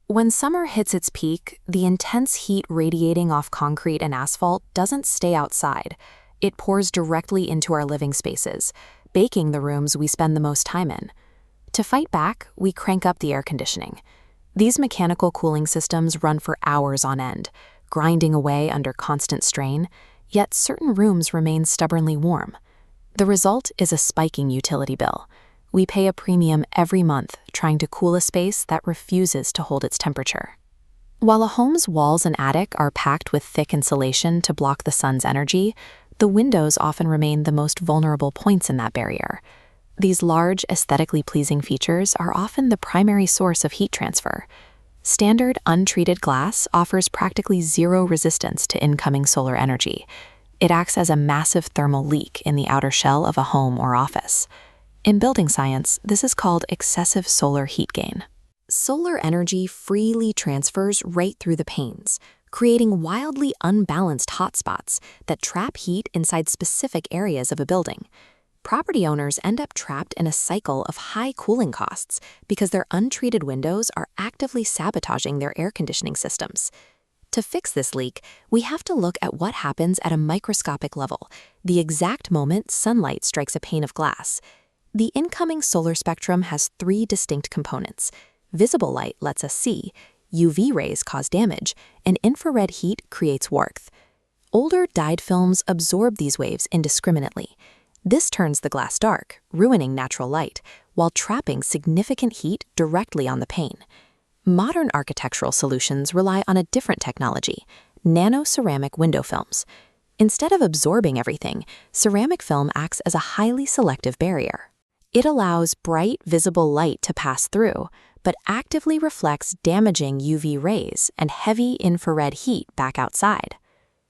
When summer hits its peak, the intense heat radiating off concrete and asphalt doesn't stay outside. It pours directly into our living spaces, baking the rooms we spend the most time in. To fight back, we crank up the air conditioning. These mechanical cooling systems run for hours on end, grinding away under constant strain, yet certain rooms remain stubbornly warm. The result is a spiking utility bill. We pay a premium every month trying to cool a space that refuses to hold its temperature. While a home's walls and attic are packed with thick insulation to block the sun's energy, the windows often remain the most vulnerable points in that barrier. These large, aesthetically pleasing features are often the primary source of heat transfer. Standard untreated glass offers practically zero resistance to incoming solar energy. It acts as a massive thermal leak in the outer shell of a home or office. In building science, this is called excessive solar heat gain. Solar energy freely transfers right through the panes, creating wildly unbalanced hotspots that trap heat inside specific areas of a building. Property owners end up trapped in a cycle of high cooling costs because their untreated windows are actively sabotaging their air conditioning systems. To fix this leak, we have to look at what happens at a microscopic level, the exact moment sunlight strikes a pane of glass. The incoming solar spectrum has three distinct components. Visible light lets us see, UV rays cause damage, and infrared heat creates warmth. Older dyed films absorb these waves indiscriminately. This turns the glass dark, ruining natural light, while trapping significant heat directly on the pane. Modern architectural solutions rely on a different technology, nano-ceramic window films. Instead of absorbing everything, ceramic film acts as a highly selective barrier. It allows bright, visible light to pass through, but actively reflects damaging UV rays and heavy infrared heat back outside.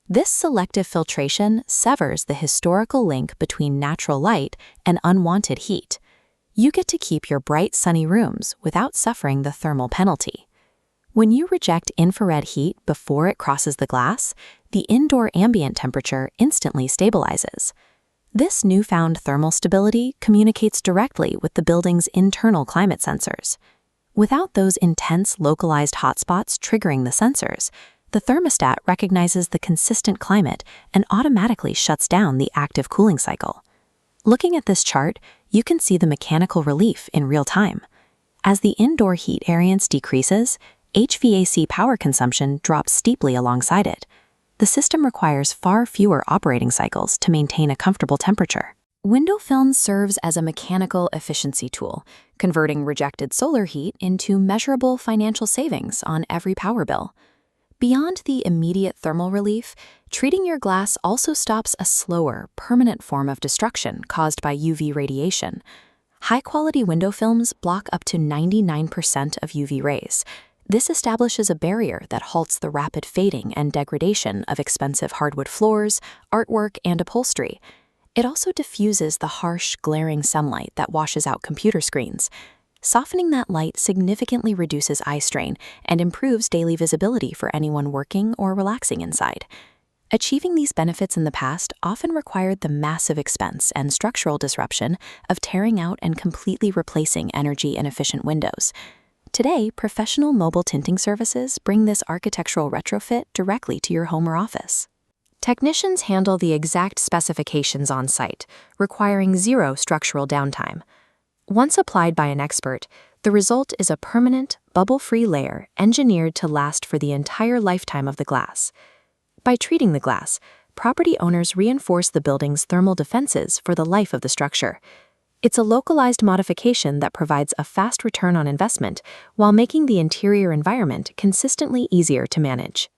This selective filtration severs the historical link between natural light and unwanted heat. You get to keep your bright, sunny rooms without suffering the thermal penalty. When you reject infrared heat before it crosses the glass, the indoor ambient temperature instantly stabilizes. This newfound thermal stability communicates directly with the building's internal climate sensors. Without those intense localized hotspots triggering the sensors, the thermostat recognizes the consistent climate and automatically shuts down the active cooling cycle. Looking at this chart, you can see the mechanical relief in real time. As the indoor heat variance decreases, HVAC power consumption drops steeply alongside it. The system requires far fewer operating cycles to maintain a comfortable temperature. Window film serves as a mechanical efficiency tool, converting rejected solar heat into measurable financial savings on every power bill. Beyond the immediate thermal relief, treating your glass also stops a slower, permanent form of destruction caused by UV radiation. High-quality window films block up to 99% of UV rays. This establishes a barrier that halts the rapid fading and degradation of expensive hardwood floors, artwork, and upholstery. It also diffuses the harsh, glaring sunlight that washes out computer screens. Softening that light significantly reduces eye strain and improves daily visibility for anyone working or relaxing inside. Achieving these benefits in the past often required the massive expense and structural disruption of tearing out and completely replacing energy-inefficient windows. Today, professional mobile tinting services bring this architectural retrofit directly to your home or office. Technicians handle the exact specifications on site, requiring zero structural downtime. Once applied by an expert, the result is a permanent, bubble-free layer engineered to last for the entire lifetime of the glass. By treating the glass, property owners reinforce the building's thermal defenses for the life of the structure. It's a localized modification that provides a fast return on investment while making the interior environment consistently easier to manage.